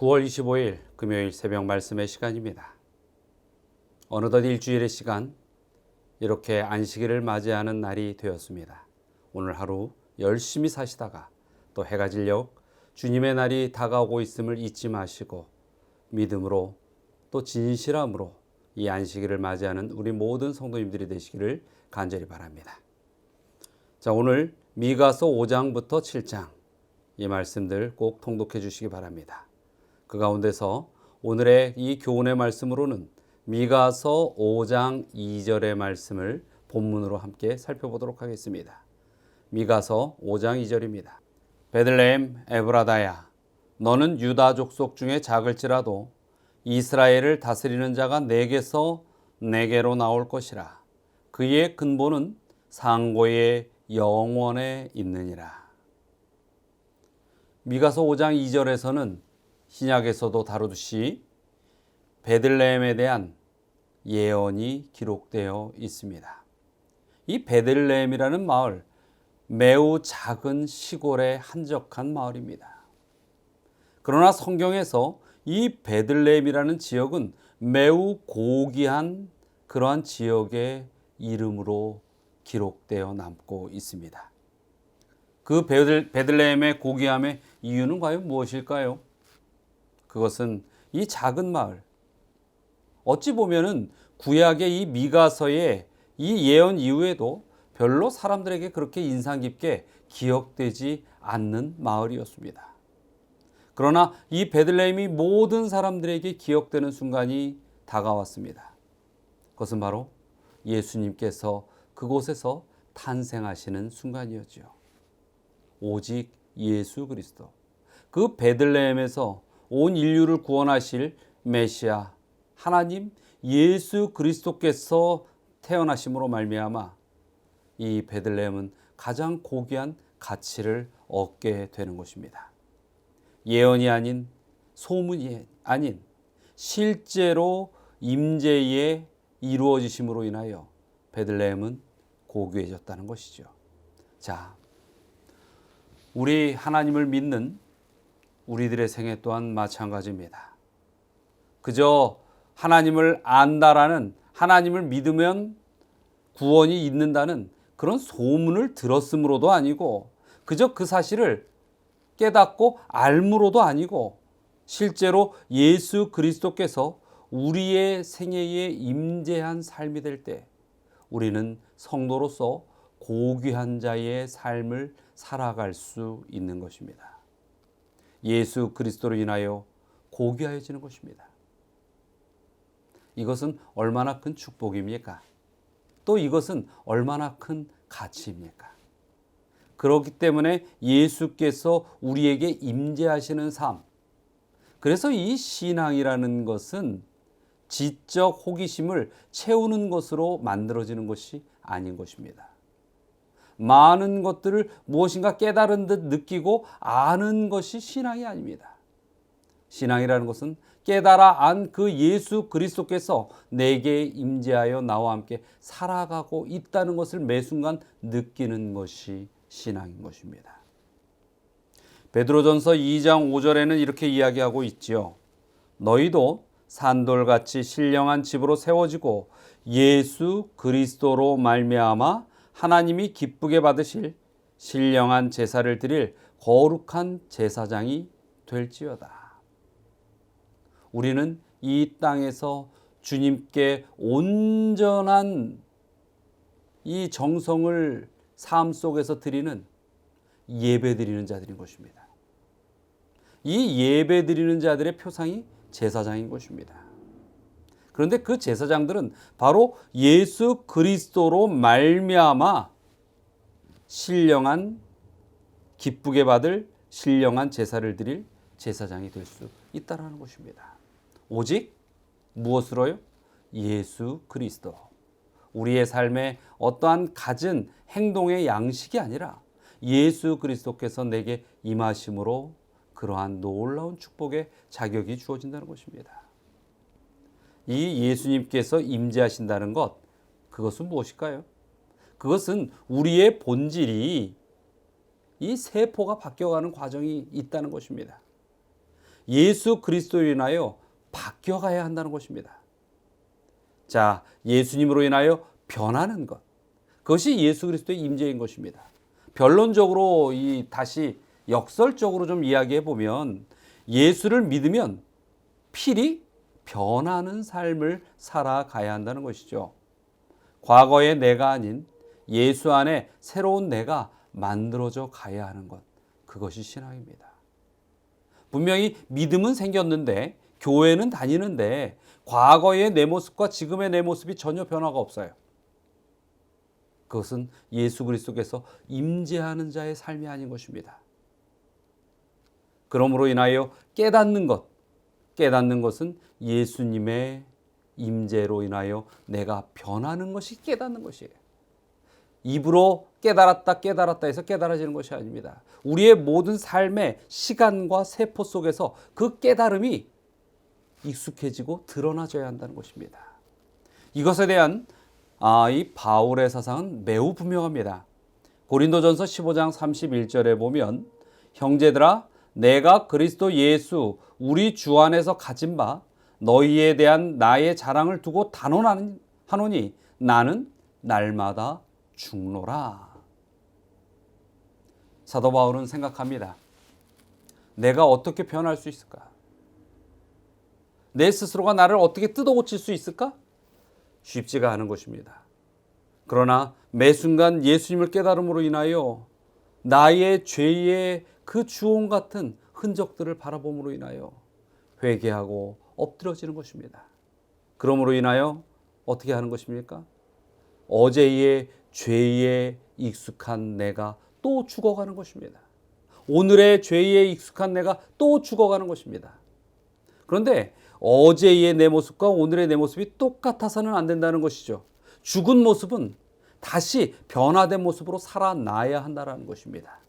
9월 25일 금요일 새벽 말씀의 시간입니다. 어느덧 일주일의 시간, 이렇게 안식일을 맞이하는 날이 되었습니다. 오늘 하루 열심히 사시다가 또 해가 질려 주님의 날이 다가오고 있음을 잊지 마시고 믿음으로 또 진실함으로 이 안식일을 맞이하는 우리 모든 성도님들이 되시기를 간절히 바랍니다. 자, 오늘 미가서 5장부터 7장 이 말씀들 꼭 통독해 주시기 바랍니다. 그 가운데서 오늘의 이 교훈의 말씀으로는 미가서 5장 2절의 말씀을 본문으로 함께 살펴보도록 하겠습니다. 미가서 5장 2절입니다. 베들레헴 에브라다야, 너는 유다 족속 중에 작을지라도 이스라엘을 다스리는 자가 내게서 내게로 나올 것이라. 그의 근본은 상고의 영원에 있느니라. 미가서 5장 2절에서는 신약에서도 다루듯이 베들레헴에 대한 예언이 기록되어 있습니다. 이 베들레헴이라는 마을, 매우 작은 시골의 한적한 마을입니다. 그러나 성경에서 이 베들레헴이라는 지역은 매우 고귀한 그러한 지역의 이름으로 기록되어 남고 있습니다. 그 베들레헴의 고귀함의 이유는 과연 무엇일까요? 그것은 이 작은 마을, 어찌 보면은 구약의 이 미가서의 이 예언 이후에도 별로 사람들에게 그렇게 인상 깊게 기억되지 않는 마을이었습니다. 그러나 이 베들레헴이 모든 사람들에게 기억되는 순간이 다가왔습니다. 그것은 바로 예수님께서 그곳에서 탄생하시는 순간이었죠. 오직 예수 그리스도, 그 베들레헴에서 온 인류를 구원하실 메시아 하나님 예수 그리스도께서 태어나심으로 말미암아 이 베들레헴은 가장 고귀한 가치를 얻게 되는 것입니다. 예언이 아닌, 소문이 아닌 실제로 임재에 이루어지심으로 인하여 베들레헴은 고귀해졌다는 것이죠. 자, 우리 하나님을 믿는 우리들의 생애 또한 마찬가지입니다. 그저 하나님을 안다라는, 하나님을 믿으면 구원이 있는다는 그런 소문을 들었으므로도 아니고, 그저 그 사실을 깨닫고 알므로도 아니고, 실제로 예수 그리스도께서 우리의 생애에 임재한 삶이 될 때 우리는 성도로서 고귀한 자의 삶을 살아갈 수 있는 것입니다. 예수 그리스도로 인하여 고귀하여지는 것입니다. 이것은 얼마나 큰 축복입니까? 또 이것은 얼마나 큰 가치입니까? 그렇기 때문에 예수께서 우리에게 임재하시는 삶, 그래서 이 신앙이라는 것은 지적 호기심을 채우는 것으로 만들어지는 것이 아닌 것입니다. 많은 것들을 무엇인가 깨달은 듯 느끼고 아는 것이 신앙이 아닙니다. 신앙이라는 것은 깨달아 안 그 예수 그리스도께서 내게 임재하여 나와 함께 살아가고 있다는 것을 매 순간 느끼는 것이 신앙인 것입니다. 베드로전서 2장 5절에는 이렇게 이야기하고 있지요. 너희도 산돌같이 신령한 집으로 세워지고 예수 그리스도로 말미암아 하나님이 기쁘게 받으실 신령한 제사를 드릴 거룩한 제사장이 될지어다. 우리는 이 땅에서 주님께 온전한 이 정성을 삶 속에서 드리는 예배 드리는 자들인 것입니다. 이 예배 드리는 자들의 표상이 제사장인 것입니다. 그런데 그 제사장들은 바로 예수 그리스도로 말미암아 신령한, 기쁘게 받을 신령한 제사를 드릴 제사장이 될 수 있다는 것입니다. 오직 무엇으로요? 예수 그리스도. 우리의 삶의 어떠한 갖은 행동의 양식이 아니라 예수 그리스도께서 내게 임하심으로 그러한 놀라운 축복의 자격이 주어진다는 것입니다. 이 예수님께서 임재하신다는 것, 그것은 무엇일까요? 그것은 우리의 본질이 이 세포가 바뀌어가는 과정이 있다는 것입니다. 예수 그리스도로 인하여 바뀌어가야 한다는 것입니다. 자, 예수님으로 인하여 변하는 것. 그것이 예수 그리스도의 임재인 것입니다. 변론적으로 다시 역설적으로 좀 이야기해 보면 예수를 믿으면 필히 변하는 삶을 살아가야 한다는 것이죠. 과거의 내가 아닌 예수 안에 새로운 내가 만들어져 가야 하는 것. 그것이 신앙입니다. 분명히 믿음은 생겼는데 교회는 다니는데 과거의 내 모습과 지금의 내 모습이 전혀 변화가 없어요. 그것은 예수 그리스도께서 임재하는 자의 삶이 아닌 것입니다. 그러므로 인하여 깨닫는 것은 예수님의 임재로 인하여 내가 변하는 것이 깨닫는 것이에요. 입으로 깨달았다 해서 깨달아지는 것이 아닙니다. 우리의 모든 삶의 시간과 세포 속에서 그 깨달음이 익숙해지고 드러나져야 한다는 것입니다. 이것에 대한 이 바울의 사상은 매우 분명합니다. 고린도전서 15장 31절에 보면 형제들아 내가 그리스도 예수 우리 주 안에서 가진 바 너희에 대한 나의 자랑을 두고 단언하노니 나는 날마다 죽노라. 사도 바울은 생각합니다. 내가 어떻게 변할 수 있을까? 내 스스로가 나를 어떻게 뜯어고칠 수 있을까? 쉽지가 않은 것입니다. 그러나 매 순간 예수님을 깨달음으로 인하여 나의 죄의 그 주홍 같은 흔적들을 바라봄으로 인하여 회개하고 엎드러지는 것입니다. 그러므로 인하여 어떻게 하는 것입니까? 어제의 죄에 익숙한 내가 또 죽어가는 것입니다. 오늘의 죄에 익숙한 내가 또 죽어가는 것입니다. 그런데 어제의 내 모습과 오늘의 내 모습이 똑같아서는 안 된다는 것이죠. 죽은 모습은 다시 변화된 모습으로 살아나야 한다는 것입니다.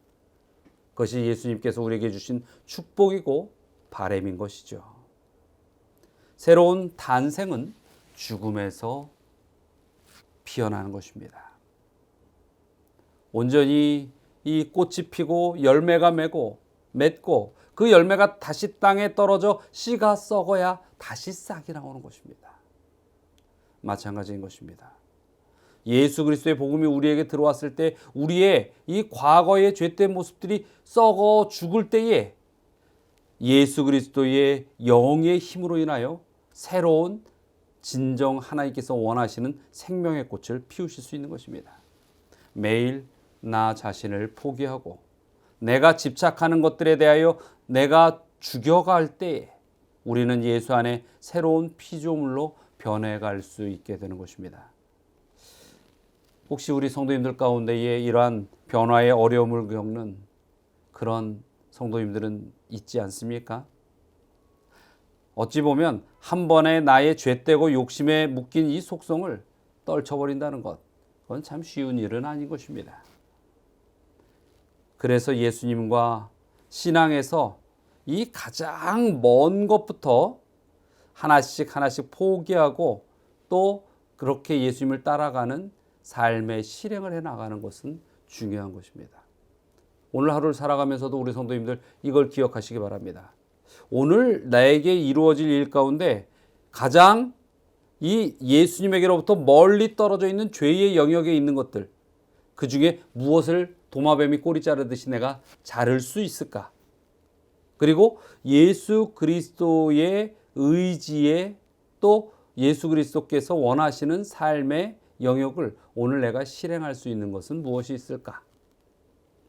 그것이 예수님께서 우리에게 주신 축복이고 바람인 것이죠. 새로운 탄생은 죽음에서 피어나는 것입니다. 온전히 이 꽃이 피고 열매가 맺고 그 열매가 다시 땅에 떨어져 씨가 썩어야 다시 싹이 나오는 것입니다. 마찬가지인 것입니다. 예수 그리스도의 복음이 우리에게 들어왔을 때 우리의 이 과거의 죄된 모습들이 썩어 죽을 때에 예수 그리스도의 영의 힘으로 인하여 새로운 진정 하나님께서 원하시는 생명의 꽃을 피우실 수 있는 것입니다. 매일 나 자신을 포기하고 내가 집착하는 것들에 대하여 내가 죽여갈 때에 우리는 예수 안에 새로운 피조물로 변해갈 수 있게 되는 것입니다. 혹시 우리 성도님들 가운데에 이러한 변화의 어려움을 겪는 그런 성도님들은 있지 않습니까? 어찌 보면 한 번에 나의 죄되고 욕심에 묶인 이 속성을 떨쳐버린다는 것, 그건 참 쉬운 일은 아닌 것입니다. 그래서 예수님과 신앙에서 이 가장 먼 것부터 하나씩 포기하고 또 그렇게 예수님을 따라가는 삶의 실행을 해나가는 것은 중요한 것입니다. 오늘 하루를 살아가면서도 우리 성도님들 이걸 기억하시기 바랍니다. 오늘 나에게 이루어질 일 가운데 가장 이 예수님에게로부터 멀리 떨어져 있는 죄의 영역에 있는 것들, 그 중에 무엇을 도마뱀이 꼬리 자르듯이 내가 자를 수 있을까? 그리고 예수 그리스도의 의지에 또 예수 그리스도께서 원하시는 삶의 영역을 오늘 내가 실행할 수 있는 것은 무엇이 있을까?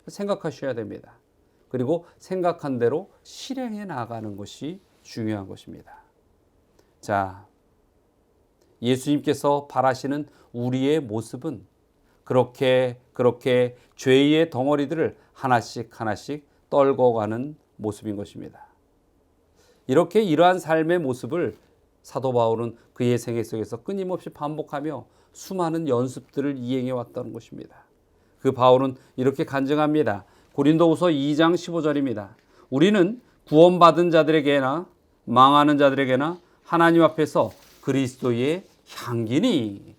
생각하셔야 됩니다. 그리고 생각한 대로 실행해 나가는 것이 중요한 것입니다. 자, 예수님께서 바라시는 우리의 모습은 그렇게 죄의 덩어리들을 하나씩 떨궈가는 모습인 것입니다. 이렇게 이러한 삶의 모습을 사도 바울은 그의 생애 속에서 끊임없이 반복하며 수많은 연습들을 이행해 왔다는 것입니다. 그 바울은 이렇게 간증합니다. 고린도후서 2장 15절입니다. 우리는 구원받은 자들에게나 망하는 자들에게나 하나님 앞에서 그리스도의 향기니.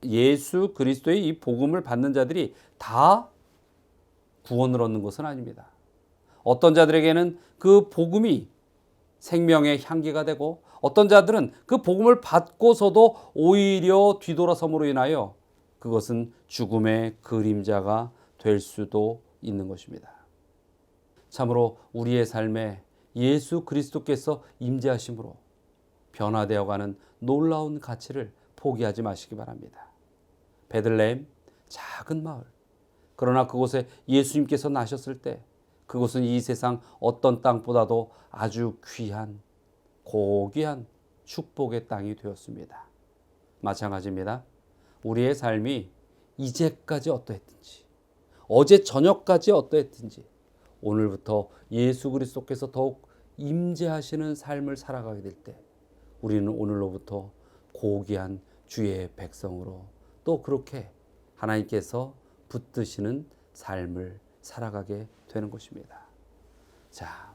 예수 그리스도의 이 복음을 받는 자들이 다 구원을 얻는 것은 아닙니다. 어떤 자들에게는 그 복음이 생명의 향기가 되고, 어떤 자들은 그 복음을 받고서도 오히려 뒤돌아섬으로 인하여 그것은 죽음의 그림자가 될 수도 있는 것입니다. 참으로 우리의 삶에 예수 그리스도께서 임재하심으로 변화되어가는 놀라운 가치를 포기하지 마시기 바랍니다. 베들레헴, 작은 마을. 그러나 그곳에 예수님께서 나셨을 때 그곳은 이 세상 어떤 땅보다도 아주 귀한, 고귀한 축복의 땅이 되었습니다. 마찬가지입니다. 우리의 삶이 이제까지 어떠했든지, 어제 저녁까지 어떠했든지, 오늘부터 예수 그리스도께서 더욱 임재하시는 삶을 살아가게 될 때 우리는 오늘로부터 고귀한 주의 백성으로 또 그렇게 하나님께서 붙드시는 삶을 살아가게 되는 것입니다. 자,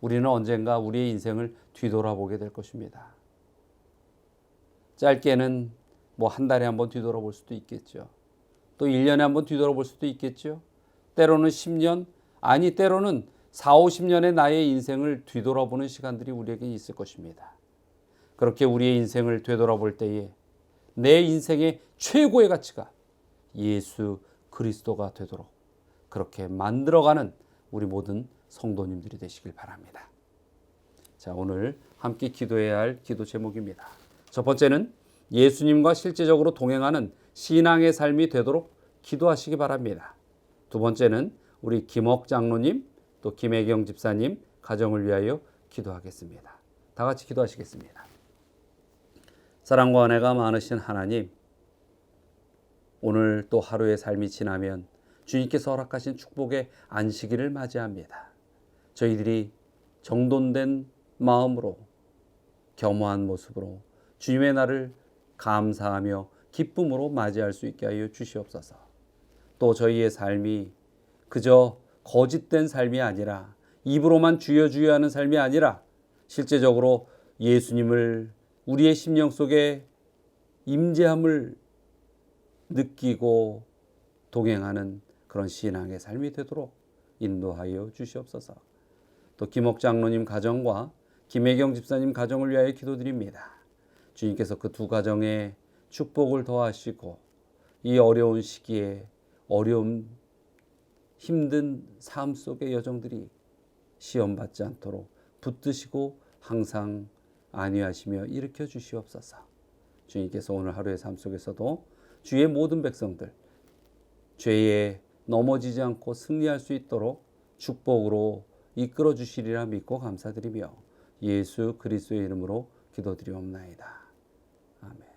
우리는 언젠가 우리의 인생을 뒤돌아보게 될 것입니다. 짧게는 한 달에 한 번 뒤돌아볼 수도 있겠죠. 또 1년에 한 번 뒤돌아볼 수도 있겠죠. 때로는 10년, 아니 때로는 4, 50년의 나의 인생을 뒤돌아보는 시간들이 우리에게 있을 것입니다. 그렇게 우리의 인생을 되돌아볼 때에 내 인생의 최고의 가치가 예수 그리스도가 되도록 그렇게 만들어가는 우리 모든 성도님들이 되시길 바랍니다. 자, 오늘 함께 기도해야 할 기도 제목입니다. 첫 번째는 예수님과 실제적으로 동행하는 신앙의 삶이 되도록 기도하시기 바랍니다. 두 번째는 우리 김옥 장로님 또 김혜경 집사님 가정을 위하여 기도하겠습니다. 다 같이 기도하시겠습니다. 사랑과 은혜가 많으신 하나님, 오늘 또 하루의 삶이 지나면 주님께서 허락하신 축복의 안식일을 맞이합니다. 저희들이 정돈된 마음으로 겸허한 모습으로 주님의 날을 감사하며 기쁨으로 맞이할 수 있게 하여 주시옵소서. 또 저희의 삶이 그저 거짓된 삶이 아니라 입으로만 주여 주여 하는 삶이 아니라 실제적으로 예수님을 우리의 심령 속에 임재함을 느끼고 동행하는 그런 신앙의 삶이 되도록 인도하여 주시옵소서. 또 김옥 장로님 가정과 김혜경 집사님 가정을 위하여 기도드립니다. 주님께서 그 두 가정에 축복을 더하시고 이 어려운 시기에 어려운 힘든 삶 속의 여정들이 시험받지 않도록 붙드시고 항상 안위하시며 일으켜 주시옵소서. 주님께서 오늘 하루의 삶 속에서도 주의 모든 백성들 죄에 넘어지지 않고 승리할 수 있도록 축복으로 이끌어 주시리라 믿고 감사드리며 예수 그리스도의 이름으로 기도드리옵나이다. 아멘.